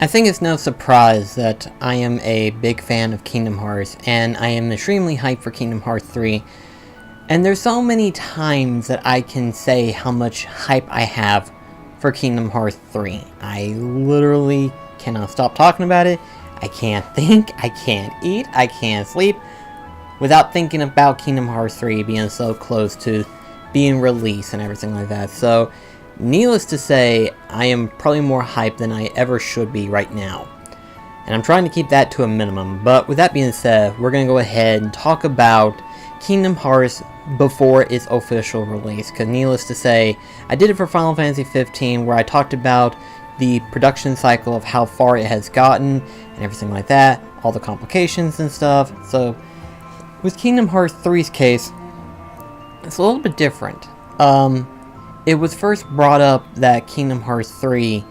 I think it's no surprise that I am a big fan of Kingdom Hearts, and I am extremely hyped for Kingdom Hearts 3. And there's so many times that I can say how much hype I have for Kingdom Hearts 3. I literally cannot stop talking about it. I can't think, I can't eat, I can't sleep without thinking about Kingdom Hearts 3 being so close to being released and everything like that. So, needless to say, I am probably more hyped than I ever should be right now. And I'm trying to keep that to a minimum. But with that being said, we're going to go ahead and talk about Kingdom Hearts before its official release. Because needless to say, I did it for Final Fantasy 15 where I talked about the production cycle of how far it has gotten and everything like that. All the complications and stuff. So, with Kingdom Hearts 3's case, it's a little bit different. It was first brought up that Kingdom Hearts 3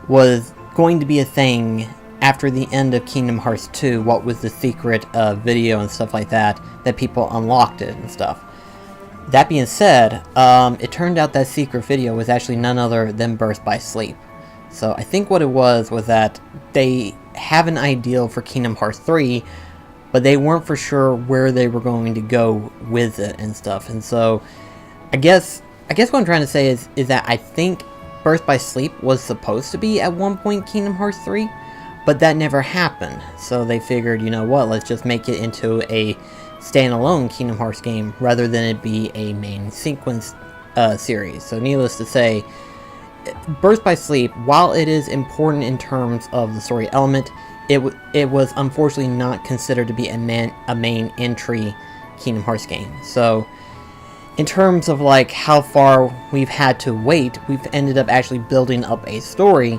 was going to be a thing after the end of Kingdom Hearts 2, what was the secret video and stuff like that people unlocked it and stuff. That being said, it turned out that secret video was actually none other than Birth by Sleep. So I think what it was that they have an ideal for Kingdom Hearts 3, but they weren't for sure where they were going to go with it and stuff. And so, I guess what I'm trying to say is that I think Birth by Sleep was supposed to be at one point Kingdom Hearts 3, but that never happened. So they figured, you know what, let's just make it into a standalone Kingdom Hearts game rather than it be a main sequence series. So needless to say, Birth by Sleep, while it is important in terms of the story element, it was unfortunately not considered to be a main entry Kingdom Hearts game. So, in terms of like how far we've had to wait, we've ended up actually building up a story,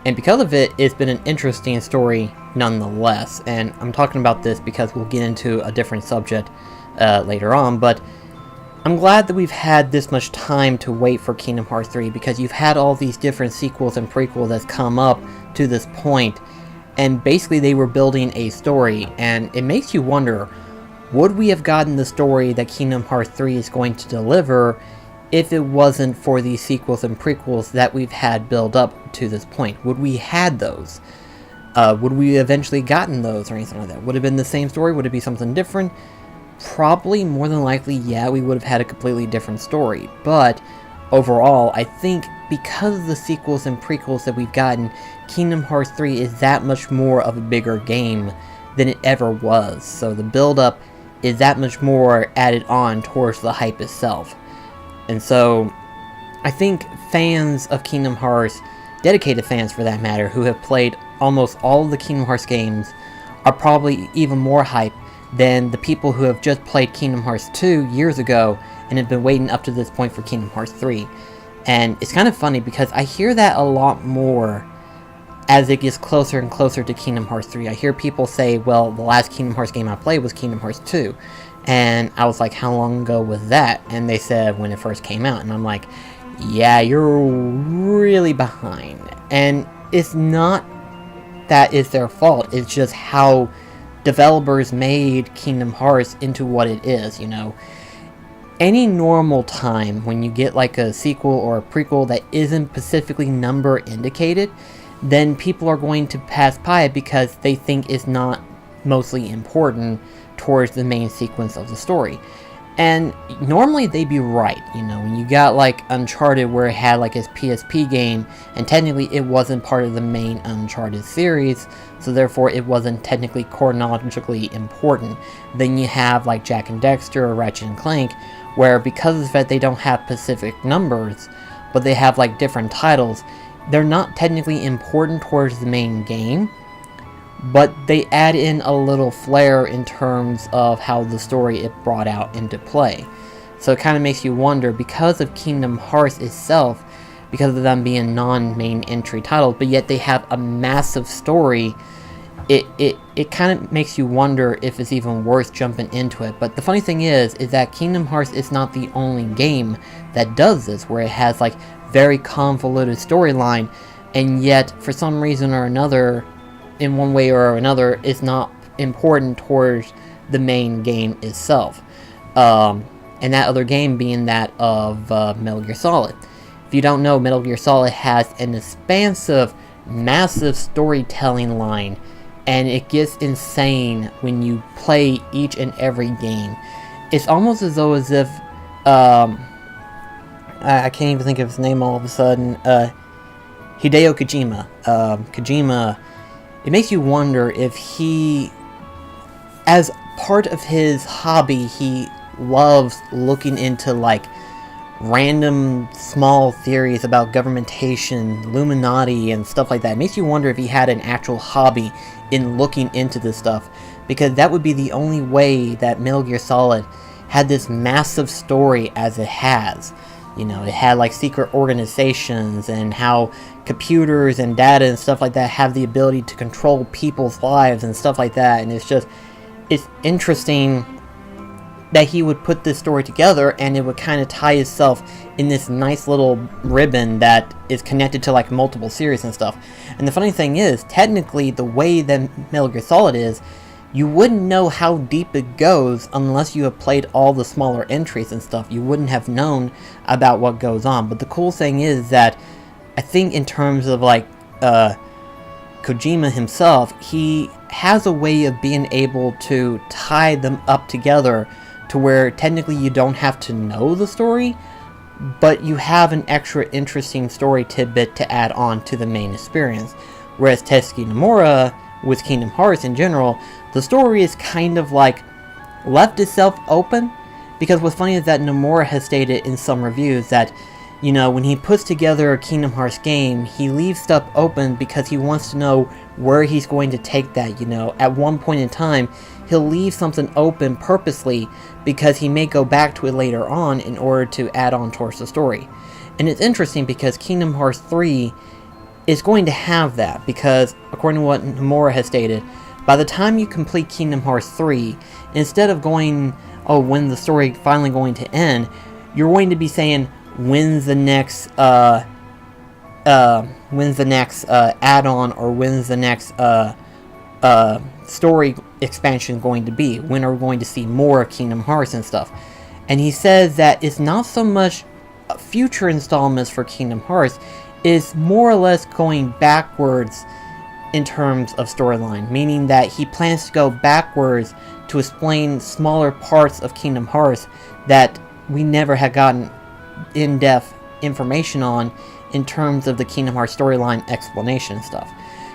and because of it, it's been an interesting story nonetheless. And I'm talking about this because we'll get into a different subject later on, but I'm glad that we've had this much time to wait for Kingdom Hearts 3, because you've had all these different sequels and prequels that's come up to this point, and basically they were building a story, and it makes you wonder, would we have gotten the story that Kingdom Hearts 3 is going to deliver if it wasn't for these sequels and prequels that we've had build up to this point? Would we had those? Would we eventually gotten those or anything like that? Would it have been the same story? Would it be something different? Probably, more than likely, yeah, we would have had a completely different story. But overall, I think because of the sequels and prequels that we've gotten, Kingdom Hearts 3 is that much more of a bigger game than it ever was. So the build-up is that much more added on towards the hype itself. And so, I think fans of Kingdom Hearts, dedicated fans for that matter, who have played almost all of the Kingdom Hearts games, are probably even more hype than the people who have just played Kingdom Hearts 2 years ago and have been waiting up to this point for Kingdom Hearts 3. And it's kind of funny because I hear that a lot more as it gets closer and closer to Kingdom Hearts 3. I hear people say, well, the last Kingdom Hearts game I played was Kingdom Hearts 2. And I was like, how long ago was that? And they said when it first came out. And I'm like, yeah, you're really behind. And it's not that it's their fault. It's just how developers made Kingdom Hearts into what it is, you know. Any normal time when you get like a sequel or a prequel that isn't specifically number indicated, then people are going to pass by it because they think it's not mostly important towards the main sequence of the story. And normally they'd be right, you know, when you got like Uncharted where it had like its PSP game, and technically it wasn't part of the main Uncharted series, so therefore it wasn't technically chronologically important. Then you have like Jak and Daxter or Ratchet and Clank, where because of the fact they don't have specific numbers, but they have like different titles, they're not technically important towards the main game, but they add in a little flair in terms of how the story it brought out into play. So it kind of makes you wonder, because of Kingdom Hearts itself, because of them being non-main entry titles, but yet they have a massive story, it kind of makes you wonder if it's even worth jumping into it. But the funny thing is that Kingdom Hearts is not the only game that does this, where it has like very convoluted storyline, and yet for some reason or another, in one way or another, it's not important towards the main game itself. And that other game being that of Metal Gear Solid. If you don't know, Metal Gear Solid has an expansive massive storytelling line, and it gets insane when you play each and every game. It's almost as though as if I can't even think of his name all of a sudden. Hideo Kojima. Kojima. It makes you wonder if he, as part of his hobby, he loves looking into like random small theories about governmentation, Illuminati, and stuff like that. It makes you wonder if he had an actual hobby in looking into this stuff, because that would be the only way that Metal Gear Solid had this massive story as it has. You know, it had like secret organizations and how computers and data and stuff like that have the ability to control people's lives and stuff like that. And it's interesting that he would put this story together, and it would kind of tie itself in this nice little ribbon that is connected to like multiple series and stuff. And the funny thing is, technically, the way that Metal Gear Solid is, you wouldn't know how deep it goes unless you have played all the smaller entries and stuff. You wouldn't have known about what goes on. But the cool thing is that I think in terms of like Kojima himself, he has a way of being able to tie them up together to where technically you don't have to know the story, but you have an extra interesting story tidbit to add on to the main experience. Whereas Tetsuki Nomura, with Kingdom Hearts in general, the story is kind of like left itself open, because what's funny is that Nomura has stated in some reviews that, you know, when he puts together a Kingdom Hearts game, he leaves stuff open because he wants to know where he's going to take that. You know, at one point in time, he'll leave something open purposely because he may go back to it later on in order to add on towards the story. And it's interesting because Kingdom Hearts 3 is going to have that, because according to what Nomura has stated, by the time you complete Kingdom Hearts 3, instead of going, oh, when the story finally going to end, you're going to be saying, when's the next add-on, or when's the next story expansion going to be? When are we going to see more Kingdom Hearts and stuff? And he says that it's not so much future installments for Kingdom Hearts, it's more or less going backwards in terms of storyline, meaning that he plans to go backwards to explain smaller parts of Kingdom Hearts that we never had gotten in-depth information on in terms of the Kingdom Hearts storyline explanation and stuff.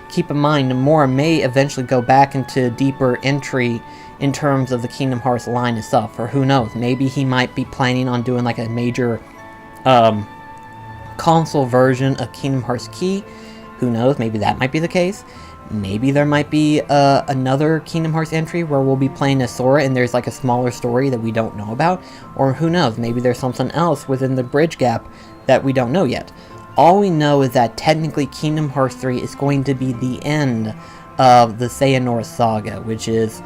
Keep in mind, Nomura may eventually go back into deeper entry in terms of the Kingdom Hearts line itself, or who knows, maybe he might be planning on doing like a major console version of Kingdom Hearts Key. Who knows, maybe that might be the case. Maybe there might be another Kingdom Hearts entry where we'll be playing as Sora and there's like a smaller story that we don't know about. Or who knows, maybe there's something else within the bridge gap that we don't know yet. All we know is that technically Kingdom Hearts 3 is going to be the end of the Xehanort saga, which is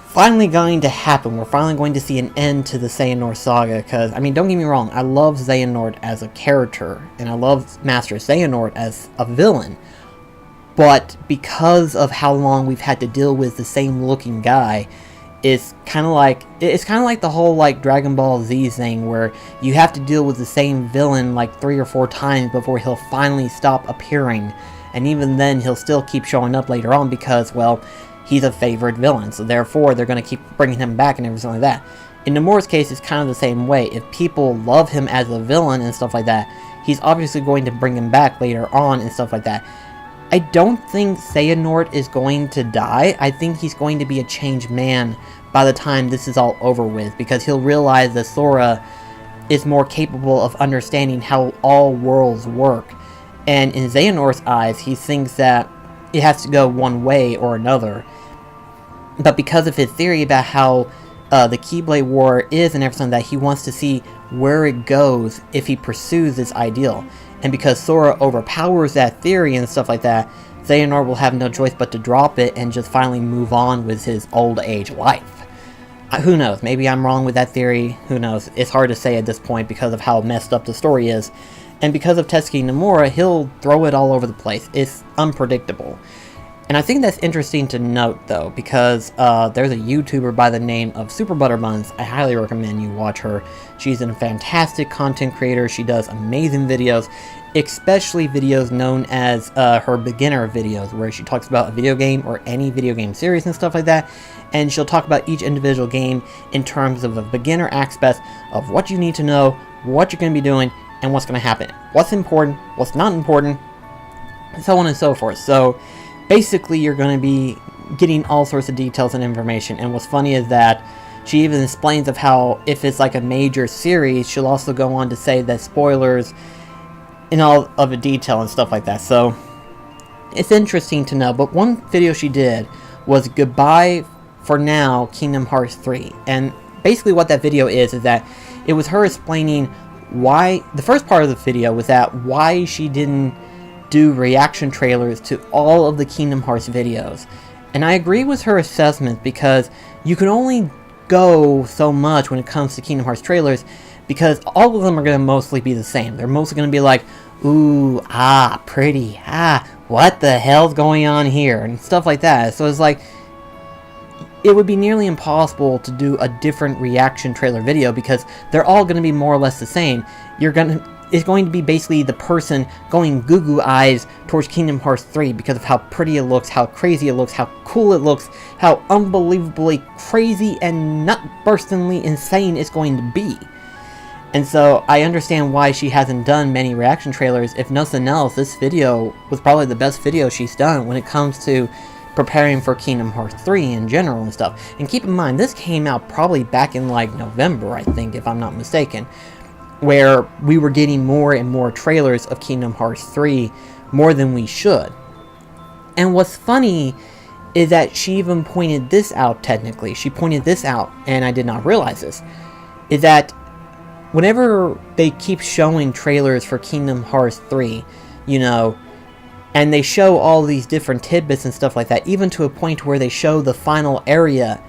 finally going to happen. We're finally going to see an end to the Xehanort saga, because, I mean, don't get me wrong, I love Xehanort as a character, and I love Master Xehanort as a villain, but because of how long we've had to deal with the same looking guy, it's kind of like the whole like Dragon Ball Z thing, where you have to deal with the same villain like 3 or 4 times before he'll finally stop appearing, and even then he'll still keep showing up later on because, well, he's a favorite villain, so therefore they're going to keep bringing him back and everything like that. In Nomura's case, it's kind of the same way. If people love him as a villain and stuff like that, he's obviously going to bring him back later on and stuff like that. I don't think Xehanort is going to die. I think he's going to be a changed man by the time this is all over with, because he'll realize that Sora is more capable of understanding how all worlds work. And in Xehanort's eyes, he thinks that it has to go one way or another. But because of his theory about how the Keyblade War is and everything, that he wants to see where it goes if he pursues this ideal. And because Sora overpowers that theory and stuff like that, Xehanort will have no choice but to drop it and just finally move on with his old age life. Who knows? Maybe I'm wrong with that theory. Who knows? It's hard to say at this point because of how messed up the story is. And because of Tetsuki Nomura, he'll throw it all over the place. It's unpredictable. And I think that's interesting to note, though, because there's a YouTuber by the name of Super Butterbuns. I highly recommend you watch her. She's a fantastic content creator. She does amazing videos, especially videos known as her beginner videos, where she talks about a video game or any video game series and stuff like that. And she'll talk about each individual game in terms of a beginner aspect of what you need to know, what you're going to be doing, and what's going to happen. What's important, what's not important, and so on and so forth. So basically, you're going to be getting all sorts of details and information. And what's funny is that she even explains of how if it's like a major series, she'll also go on to say that spoilers in all of the detail and stuff like that. So it's interesting to know. But one video she did was Goodbye for Now Kingdom Hearts 3. And basically what that video is that it was her explaining why, the first part of the video was that why she didn't do reaction trailers to all of the Kingdom Hearts videos. And I agree with her assessment, because you can only go so much when it comes to Kingdom Hearts trailers, because all of them are going to mostly be the same. They're mostly going to be like, ooh, ah, pretty, ah, what the hell's going on here, and stuff like that. So it's like, it would be nearly impossible to do a different reaction trailer video, because they're all going to be more or less the same. It's going to be basically the person going goo-goo eyes towards Kingdom Hearts 3 because of how pretty it looks, how crazy it looks, how cool it looks, how unbelievably crazy and nut-burstingly insane it's going to be. And so I understand why she hasn't done many reaction trailers. If nothing else, this video was probably the best video she's done when it comes to preparing for Kingdom Hearts 3 in general and stuff. And keep in mind, this came out probably back in like November, I think, if I'm not mistaken, where we were getting more and more trailers of Kingdom Hearts 3, more than we should. And what's funny is that she even pointed this out, technically. She pointed this out, and I did not realize this, is that whenever they keep showing trailers for Kingdom Hearts 3, you know, and they show all these different tidbits and stuff like that, even to a point where they show the final area.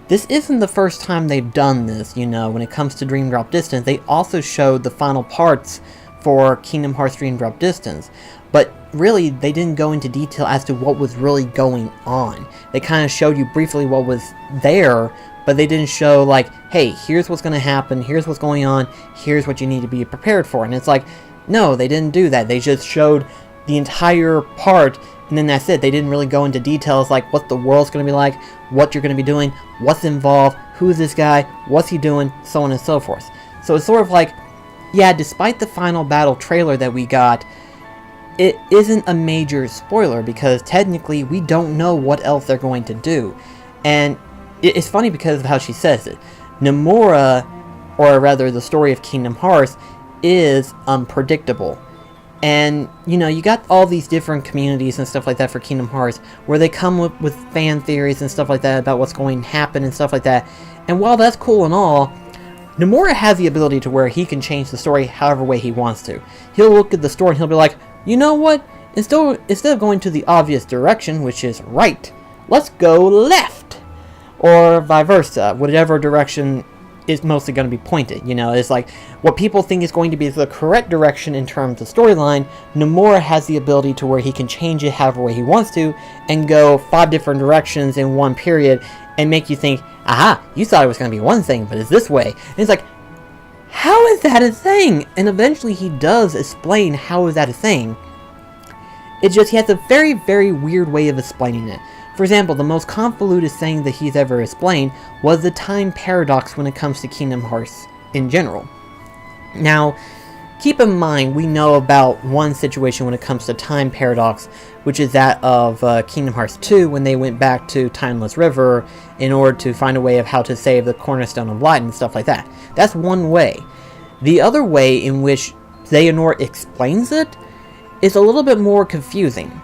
This isn't the first time they've done this, you know, when it comes to Dream Drop Distance. They also showed the final parts for Kingdom Hearts Dream Drop Distance. But really, they didn't go into detail as to what was really going on. They kind of showed you briefly what was there, but they didn't show, like, hey, here's what's going to happen, here's what's going on, here's what you need to be prepared for. And it's like, no, they didn't do that. They just showed the entire part, and then that's it. They didn't really go into details like what the world's going to be like, what you're going to be doing, what's involved, who's this guy, what's he doing, so on and so forth. So it's sort of like, yeah, despite the final battle trailer that we got, it isn't a major spoiler, because technically we don't know what else they're going to do. And it's funny because of how she says it. Nomura, or rather the story of Kingdom Hearts, is unpredictable. And, you know, you got all these different communities and stuff like that for Kingdom Hearts, where they come up with fan theories and stuff like that about what's going to happen and stuff like that. And while that's cool and all, Nomura has the ability to where he can change the story however way he wants to. He'll look at the story and he'll be like, you know what? Instead of going to the obvious direction, which is right, let's go left. Or vice versa, whatever direction is mostly going to be pointed. You know, it's like what people think is going to be the correct direction in terms of storyline. Nomura has the ability to where he can change it however way he wants to and go 5 different directions in one period and make you think, aha, you thought it was going to be one thing, but it's this way. And it's like, how is that a thing? And eventually he does explain how is that a thing. It's just he has a very, very weird way of explaining it. For example, the most convoluted thing that he's ever explained was the time paradox when it comes to Kingdom Hearts in general. Now, keep in mind, we know about one situation when it comes to time paradox, which is that of Kingdom Hearts 2 when they went back to Timeless River in order to find a way of how to save the Cornerstone of Light and stuff like that. That's one way. The other way in which Xehanort explains it is a little bit more confusing.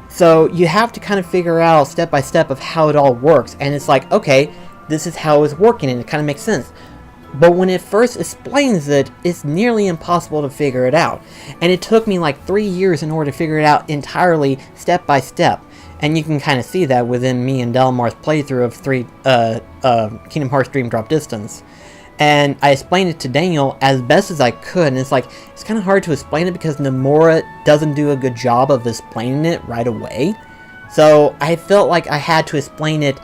So you have to kind of figure out step by step of how it all works. And it's like, okay, this is how it's working and it kind of makes sense. But when it first explains it, it's nearly impossible to figure it out. And it took me like 3 years in order to figure it out entirely step by step. And you can kind of see that within me and Delmar's playthrough of Kingdom Hearts Dream Drop Distance. And I explained it to Daniel as best as I could, and it's like, it's kind of hard to explain it because Nomura doesn't do a good job of explaining it right away. So I felt like I had to explain it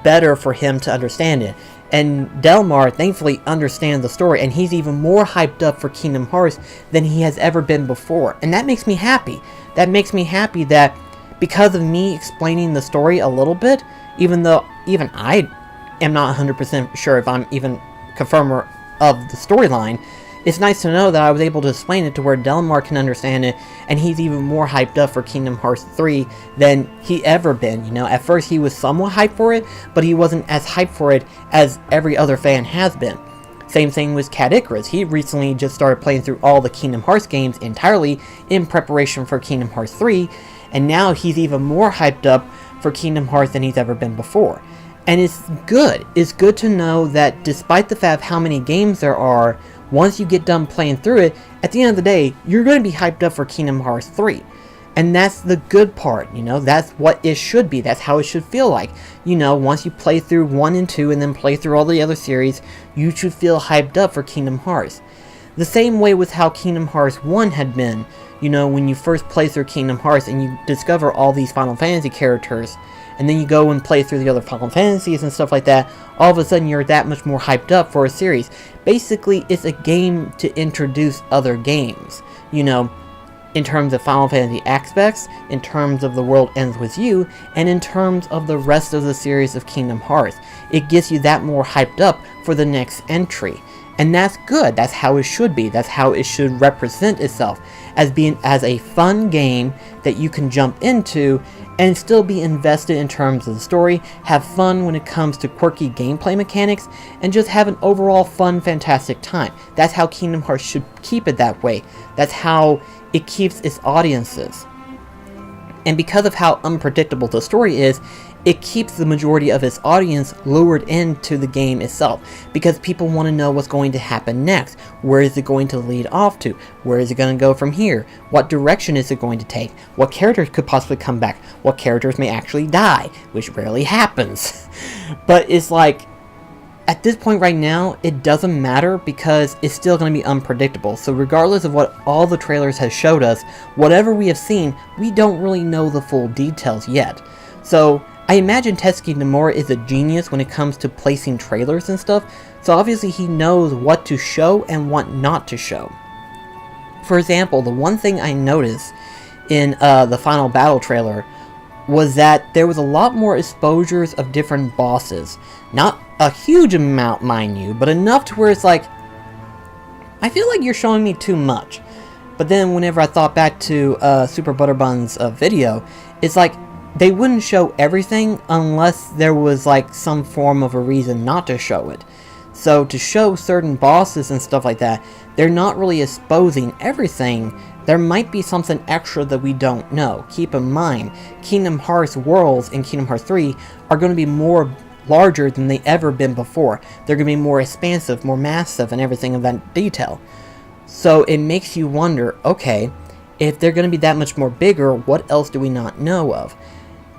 better for him to understand it. And Delmar thankfully understands the story, and he's even more hyped up for Kingdom Hearts than he has ever been before. And that makes me happy. That makes me happy that because of me explaining the story a little bit, even though even I am not 100% sure if I'm even confirmer of the storyline, it's nice to know that I was able to explain it to where Delmar can understand it, and he's even more hyped up for Kingdom Hearts 3 than he ever been. You know, at first he was somewhat hyped for it, but he wasn't as hyped for it as every other fan has been. Same thing with Cat Icarus. He recently just started playing through all the Kingdom Hearts games entirely in preparation for Kingdom Hearts 3, and now he's even more hyped up for Kingdom Hearts than he's ever been before. And it's good. It's good to know that despite the fact of how many games there are, once you get done playing through it, at the end of the day, you're going to be hyped up for Kingdom Hearts 3. And that's the good part, you know, that's what it should be, that's how it should feel like. You know, once you play through 1 and 2 and then play through all the other series, you should feel hyped up for Kingdom Hearts. The same way with how Kingdom Hearts 1 had been, you know, when you first play through Kingdom Hearts and you discover all these Final Fantasy characters, and then you go and play through the other Final Fantasies and stuff like that, all of a sudden you're that much more hyped up for a series. Basically, it's a game to introduce other games, you know, in terms of Final Fantasy aspects, in terms of The World Ends With You, and in terms of the rest of the series of Kingdom Hearts. It gets you that more hyped up for the next entry. And that's good, that's how it should be, that's how it should represent itself, as being as a fun game that you can jump into and still be invested in terms of the story, have fun when it comes to quirky gameplay mechanics, and just have an overall fun, fantastic time. That's how Kingdom Hearts should keep it that way. That's how it keeps its audiences. And because of how unpredictable the story is, it keeps the majority of its audience lured into the game itself, because people want to know what's going to happen next. Where is it going to lead off to? Where is it going to go from here? What direction is it going to take? What characters could possibly come back? What characters may actually die, which rarely happens. But it's like, at this point right now, it doesn't matter because it's still going to be unpredictable. So regardless of what all the trailers have showed us, whatever we have seen, we don't really know the full details yet. So I imagine Tetsuki Nomura is a genius when it comes to placing trailers and stuff, so obviously he knows what to show and what not to show. For example, the one thing I noticed in the Final Battle trailer was that there was a lot more exposures of different bosses. Not a huge amount, mind you, but enough to where it's like, I feel like you're showing me too much. But then whenever I thought back to Super Butterbun's video, it's like, they wouldn't show everything unless there was like some form of a reason not to show it. So to show certain bosses and stuff like that, they're not really exposing everything. There might be something extra that we don't know. Keep in mind, Kingdom Hearts worlds in Kingdom Hearts 3 are going to be more larger than they ever been before. They're going to be more expansive, more massive, and everything of that detail. So it makes you wonder, okay, if they're going to be that much more bigger, what else do we not know of?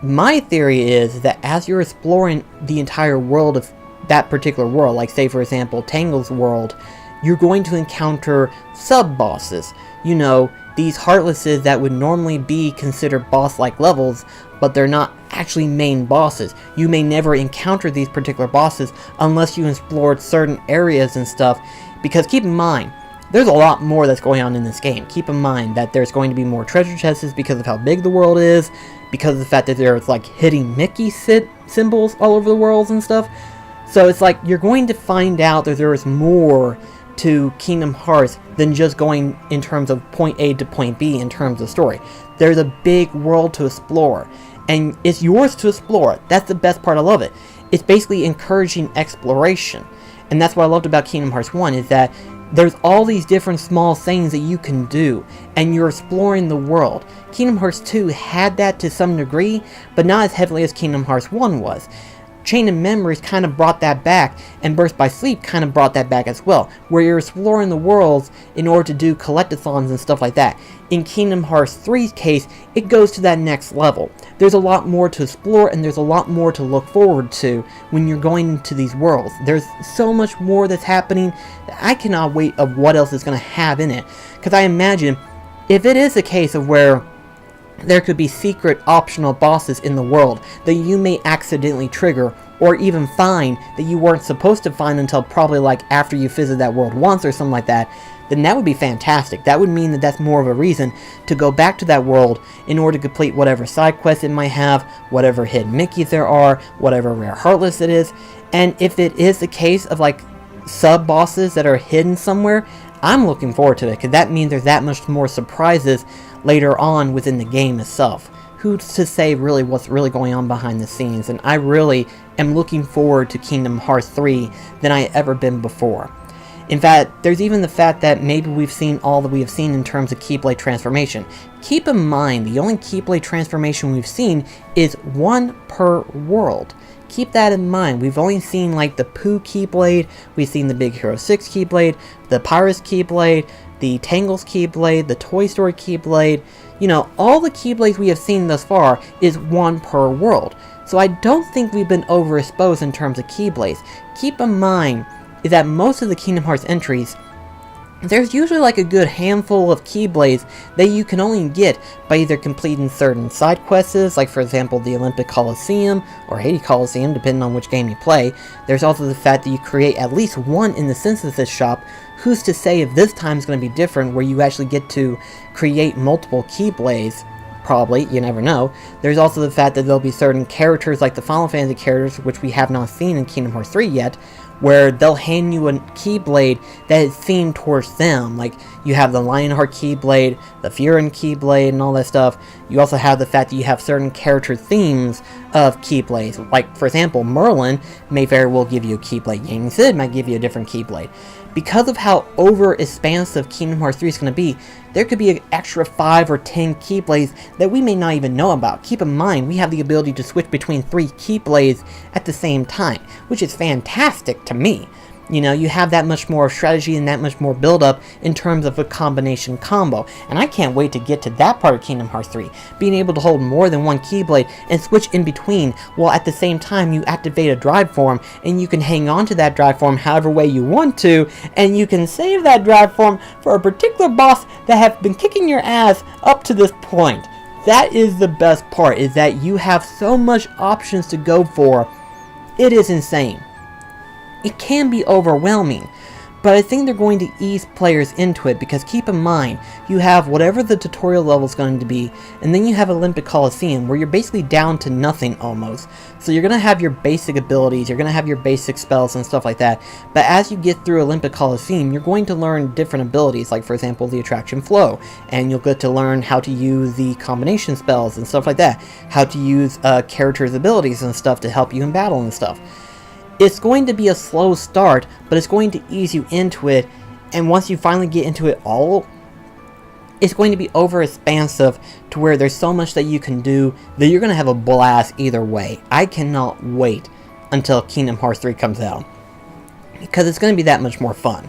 My theory is that as you're exploring the entire world of that particular world, like say for example Tangle's world, you're going to encounter sub-bosses. You know, these Heartlesses that would normally be considered boss-like levels, but they're not actually main bosses. You may never encounter these particular bosses unless you explored certain areas and stuff, because keep in mind, there's a lot more that's going on in this game. Keep in mind that there's going to be more treasure chests because of how big the world is, because of the fact that there's like hidden Mickey symbols all over the world and stuff. So it's like you're going to find out that there is more to Kingdom Hearts than just going in terms of point A to point B in terms of story. There's a big world to explore, and it's yours to explore. That's the best part. I love it. It's basically encouraging exploration, and that's what I loved about Kingdom Hearts 1, is that there's all these different small things that you can do, and you're exploring the world. Kingdom Hearts 2 had that to some degree, but not as heavily as Kingdom Hearts 1 was. Chain of Memories kind of brought that back, and Burst by Sleep kind of brought that back as well, where you're exploring the worlds in order to do collectathons and stuff like that. In Kingdom Hearts 3's case, it goes to that next level. There's a lot more to explore, and there's a lot more to look forward to when you're going into these worlds. There's so much more that's happening that I cannot wait of what else is going to have in it. Because I imagine, if it is a case of where there could be secret optional bosses in the world that you may accidentally trigger, or even find that you weren't supposed to find until probably like after you visited that world once or something like that, then that would be fantastic. That would mean that that's more of a reason to go back to that world in order to complete whatever side quests it might have, whatever hidden Mickeys there are, whatever rare Heartless it is. And if it is the case of like sub-bosses that are hidden somewhere, I'm looking forward to it, because that means there's that much more surprises later on within the game itself. Who's to say really what's really going on behind the scenes, and I really am looking forward to Kingdom Hearts 3 than I ever been before. In fact, there's even the fact that maybe we've seen all that we have seen in terms of Keyblade transformation. Keep in mind, the only Keyblade transformation we've seen is one per world. Keep that in mind. We've only seen like the Pooh Keyblade, we've seen the Big Hero 6 Keyblade, the Pyrus Keyblade, the Tangles Keyblade, the Toy Story Keyblade. You know, all the Keyblades we have seen thus far is one per world. So I don't think we've been overexposed in terms of Keyblades. Keep in mind is that most of the Kingdom Hearts entries, there's usually like a good handful of Keyblades that you can only get by either completing certain side quests, like for example the Olympic Coliseum or Haiti Coliseum, depending on which game you play. There's also the fact that you create at least one in the synthesis shop. Who's to say if this time is going to be different, where you actually get to create multiple Keyblades? Probably, you never know. There's also the fact that there'll be certain characters like the Final Fantasy characters, which we have not seen in Kingdom Hearts 3 yet, where they'll hand you a Keyblade that is themed towards them. Like, you have the Lionheart Keyblade, the Furin Keyblade, and all that stuff. You also have the fact that you have certain character themes of Keyblades. Like, for example, Merlin may very well give you a Keyblade. Yang Sid might give you a different Keyblade. Because of how over-expansive Kingdom Hearts 3 is going to be, there could be an extra 5 or 10 Keyblades that we may not even know about. Keep in mind, we have the ability to switch between 3 Keyblades at the same time, which is fantastic to me. You know, you have that much more strategy and that much more build-up in terms of a combination combo. And I can't wait to get to that part of Kingdom Hearts 3. Being able to hold more than one Keyblade and switch in between, while at the same time you activate a drive form, and you can hang on to that drive form however way you want to, and you can save that drive form for a particular boss that have been kicking your ass up to this point. That is the best part, is that you have so much options to go for. It is insane. It can be overwhelming, but I think they're going to ease players into it, because keep in mind, you have whatever the tutorial level is going to be, and then you have Olympic Coliseum, where you're basically down to nothing almost. So you're going to have your basic abilities, you're going to have your basic spells and stuff like that, but as you get through Olympic Coliseum, you're going to learn different abilities, like for example the Attraction Flow, and you'll get to learn how to use the combination spells and stuff like that, how to use characters' abilities and stuff to help you in battle and stuff. It's going to be a slow start, but it's going to ease you into it, and once you finally get into it all, it's going to be over-expansive to where there's so much that you can do that you're going to have a blast either way. I cannot wait until Kingdom Hearts 3 comes out, because it's going to be that much more fun.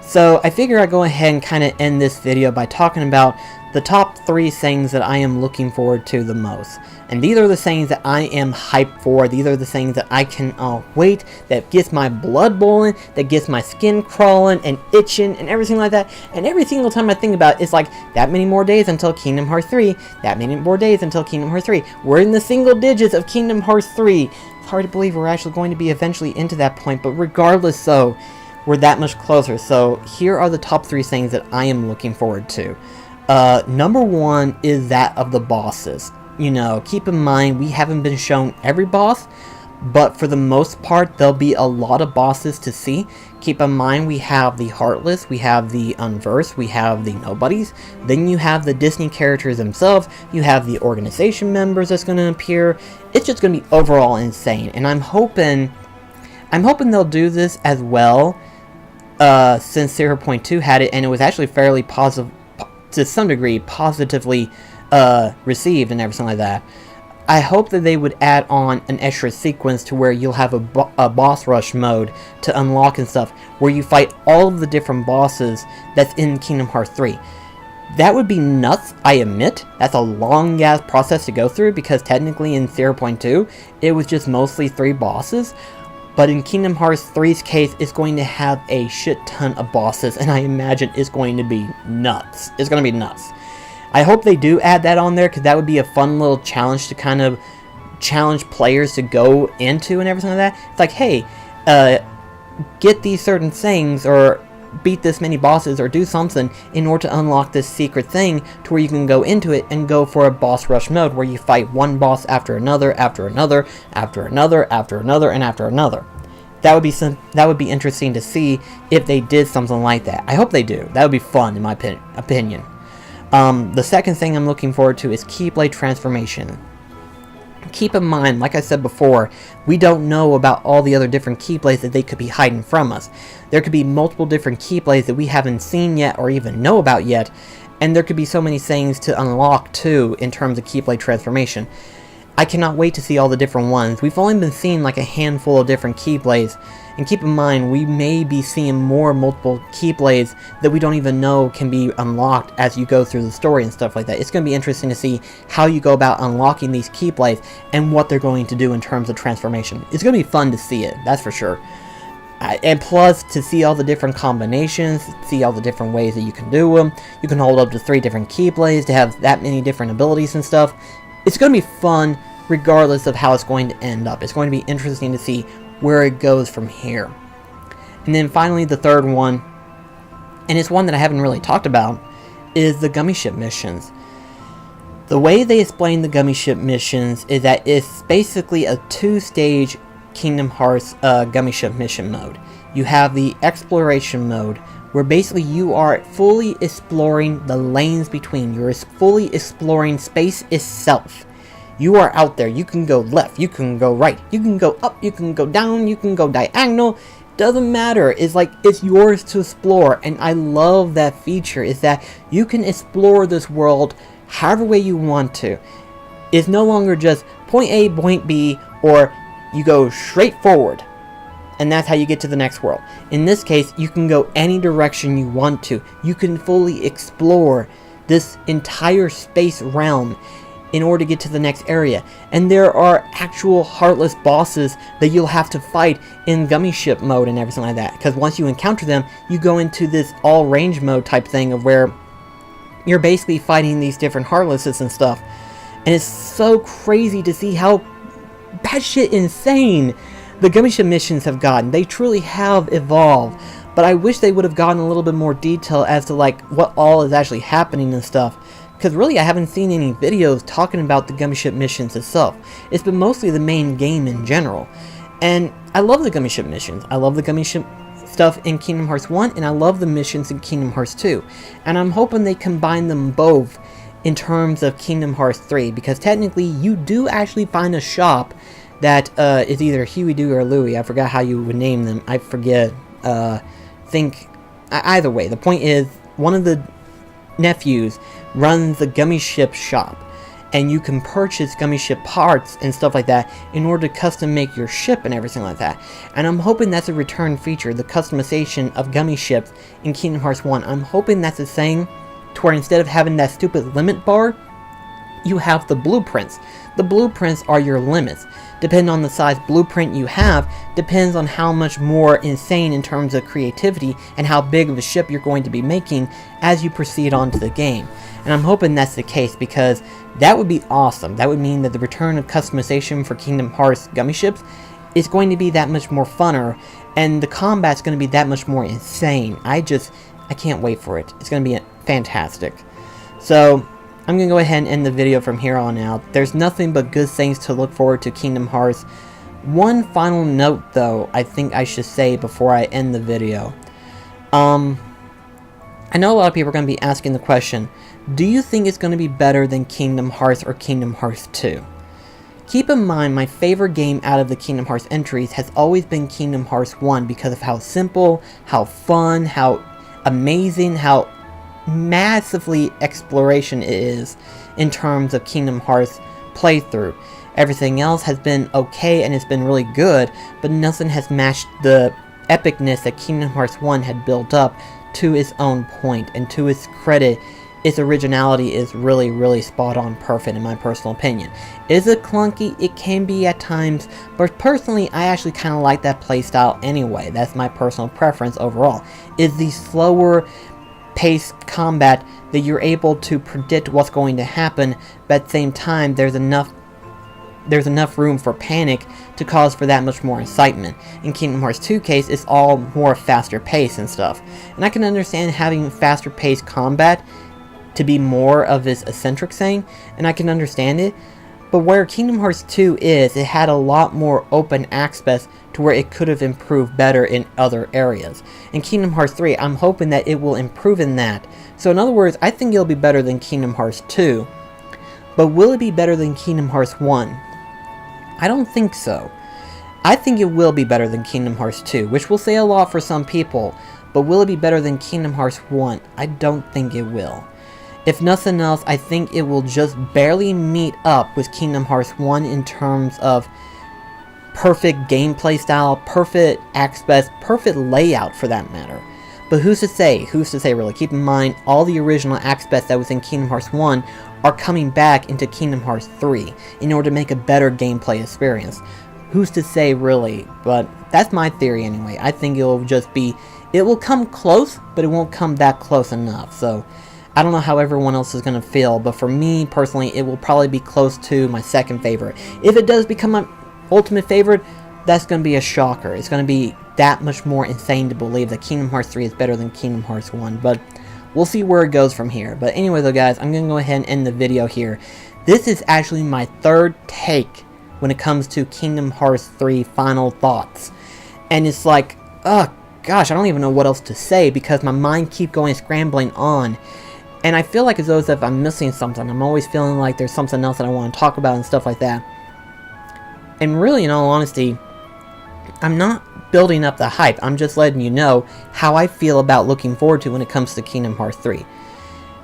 So I figure I'd go ahead and kind of end this video by talking about the top 3 things that I am looking forward to the most. And these are the things that I am hyped for. These are the things that I cannot wait, that gets my blood boiling, that gets my skin crawling and itching and everything like that. And every single time I think about it, it's like, that many more days until Kingdom Hearts 3. That many more days until Kingdom Hearts 3. We're in the single digits of Kingdom Hearts 3. It's hard to believe we're actually going to be eventually into that point, but regardless so, we're that much closer. So here are the top 3 things that I am looking forward to. Number 1 is that of the bosses. You know, keep in mind, we haven't been shown every boss, but for the most part, there'll be a lot of bosses to see. Keep in mind, we have the Heartless, we have the Unversed, we have the Nobodies, then you have the Disney characters themselves, you have the organization members that's going to appear. It's just going to be overall insane, and I'm hoping they'll do this as well, since 0.2 had it, and it was actually fairly positive, to some degree, positively received and everything like that. I hope that they would add on an extra sequence to where you'll have a boss rush mode to unlock and stuff, where you fight all of the different bosses that's in Kingdom Hearts 3. That would be nuts, I admit. That's a long ass process to go through, because technically in 0.2 it was just mostly 3 bosses. But in Kingdom Hearts 3's case, it's going to have a shit ton of bosses, and I imagine it's going to be nuts. It's going to be nuts. I hope they do add that on there, because that would be a fun little challenge to kind of challenge players to go into and everything like that. It's like, hey, get these certain things, or beat this many bosses, or do something in order to unlock this secret thing to where you can go into it and go for a boss rush mode where you fight one boss after another, after another, after another, after another, and after another. That would be interesting to see if they did something like that. I hope they do. That would be fun, in my opinion. The second thing I'm looking forward to is Keyblade transformation. Keep in mind, like I said before, we don't know about all the other different Keyblades that they could be hiding from us. There could be multiple different Keyblades that we haven't seen yet or even know about yet, and there could be so many things to unlock too in terms of Keyblade transformation. I cannot wait to see all the different ones. We've only been seeing like a handful of different Keyblades, and keep in mind, we may be seeing multiple Keyblades that we don't even know can be unlocked as you go through the story and stuff like that. It's going to be interesting to see how you go about unlocking these Keyblades and what they're going to do in terms of transformation. It's going to be fun to see it, that's for sure. And plus, to see all the different combinations, see all the different ways that you can do them. You can hold up to 3 different Keyblades to have that many different abilities and stuff. It's going to be fun regardless of how it's going to end up. It's going to be interesting to see where it goes from here. And then finally, the third one, and it's one that I haven't really talked about, is the Gummy Ship missions. The way they explain the Gummy Ship missions is that it's basically a 2-stage Kingdom Hearts Gummy Ship mission mode. You have the exploration mode, where basically you are fully exploring the lanes between. You're fully exploring space itself. You are out there. You can go left, you can go right, you can go up, you can go down, you can go diagonal. Doesn't matter. It's like, it's yours to explore, and I love that feature, is that you can explore this world however way you want to. It's no longer just point A, point B, or you go straight forward and that's how you get to the next world. In this case, you can go any direction you want to. You can fully explore this entire space realm in order to get to the next area. And there are actual heartless bosses that you'll have to fight in Gummy Ship mode and everything like that. Because once you encounter them, you go into this all range mode type thing of where you're basically fighting these different heartlesses and stuff. And it's so crazy to see how batshit insane the Gummy Ship missions have gotten. They truly have evolved. But I wish they would have gotten a little bit more detail as to like what all is actually happening and stuff. Because really I haven't seen any videos talking about the Gummy Ship missions itself. It's been mostly the main game in general. And I love the Gummy Ship missions. I love the Gummy Ship stuff in Kingdom Hearts 1, and I love the missions in Kingdom Hearts 2. And I'm hoping they combine them both in terms of Kingdom Hearts 3, because technically you do actually find a shop that is either Huey, Dewey, or Louie. I forgot how you would name them. I forget. Either way, the point is, one of the nephews runs the Gummy Ship shop, and you can purchase Gummy Ship parts and stuff like that in order to custom make your ship and everything like that. And I'm hoping that's a return feature, the customization of Gummy Ships in Kingdom Hearts 1. I'm hoping that's a thing to where instead of having that stupid limit bar, you have the blueprints. The blueprints are your limits. Depending on the size blueprint you have, depends on how much more insane in terms of creativity and how big of a ship you're going to be making as you proceed on to the game. And I'm hoping that's the case, because that would be awesome. That would mean that the return of customization for Kingdom Hearts Gummy Ships is going to be that much more funner, and the combat's going to be that much more insane. I can't wait for it. It's going to be fantastic. So I'm going to go ahead and end the video from here on out. There's nothing but good things to look forward to Kingdom Hearts. One final note, though, I think I should say before I end the video. I know a lot of people are going to be asking the question, do you think it's going to be better than Kingdom Hearts or Kingdom Hearts 2? Keep in mind, my favorite game out of the Kingdom Hearts entries has always been Kingdom Hearts 1 because of how simple, how fun, how amazing, how massively exploration it is in terms of Kingdom Hearts playthrough. Everything else has been okay and it's been really good, but nothing has matched the epicness that Kingdom Hearts 1 had built up to its own point. And to its credit, its originality is really, really spot on perfect in my personal opinion. Is it clunky? It can be at times, but personally I actually kind of like that playstyle anyway. That's my personal preference overall. Is the slower, paced combat that you're able to predict what's going to happen, but at the same time there's enough room for panic to cause for that much more excitement. In Kingdom Hearts 2 case, it's all more faster paced and stuff. And I can understand having faster paced combat to be more of this eccentric thing, and I can understand it. But where Kingdom Hearts 2 is, it had a lot more open access to where it could have improved better in other areas. In Kingdom Hearts 3, I'm hoping that it will improve in that. So in other words, I think it'll be better than Kingdom Hearts 2. But will it be better than Kingdom Hearts 1? I don't think so. I think it will be better than Kingdom Hearts 2, which will say a lot for some people. But will it be better than Kingdom Hearts 1? I don't think it will. If nothing else, I think it will just barely meet up with Kingdom Hearts 1 in terms of perfect gameplay style, perfect aspects, perfect layout for that matter. But who's to say? Who's to say really? Keep in mind, all the original aspects that was in Kingdom Hearts 1 are coming back into Kingdom Hearts 3 in order to make a better gameplay experience. Who's to say really? But that's my theory anyway. I think it will come close, but it won't come that close enough. So I don't know how everyone else is going to feel, but for me personally, it will probably be close to my second favorite. If it does become my ultimate favorite, that's going to be a shocker. It's going to be that much more insane to believe that Kingdom Hearts 3 is better than Kingdom Hearts 1, but we'll see where it goes from here. But anyway though guys, I'm going to go ahead and end the video here. This is actually my third take when it comes to Kingdom Hearts 3 final thoughts. And it's like, oh gosh, I don't even know what else to say because my mind keeps going scrambling on. And I feel like as though if I'm missing something. I'm always feeling like there's something else that I want to talk about and stuff like that. And really, in all honesty, I'm not building up the hype. I'm just letting you know how I feel about looking forward to when it comes to Kingdom Hearts 3.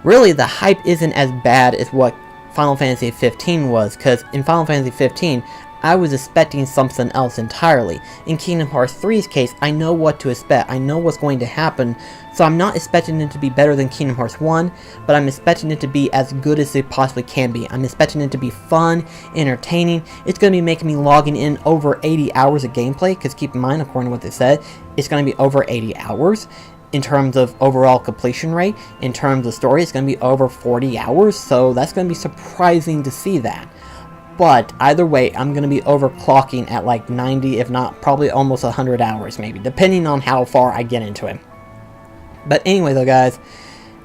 Really, the hype isn't as bad as what Final Fantasy 15 was, because in Final Fantasy 15, I was expecting something else entirely. In Kingdom Hearts 3's case, I know what to expect. I know what's going to happen, so I'm not expecting it to be better than Kingdom Hearts 1, but I'm expecting it to be as good as it possibly can be. I'm expecting it to be fun, entertaining. It's going to be making me logging in over 80 hours of gameplay, because keep in mind, according to what they said, it's going to be over 80 hours. In terms of overall completion rate, in terms of story, it's going to be over 40 hours, so that's going to be surprising to see that. But either way, I'm going to be overclocking at like 90, if not probably almost 100 hours maybe, depending on how far I get into it. But anyway though guys,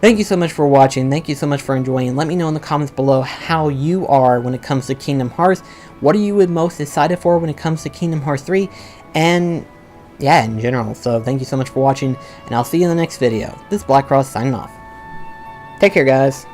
thank you so much for watching, thank you so much for enjoying. Let me know in the comments below how you are when it comes to Kingdom Hearts. What are you most excited for when it comes to Kingdom Hearts 3? And yeah, in general. So thank you so much for watching, and I'll see you in the next video. This is BlackCross signing off. Take care guys.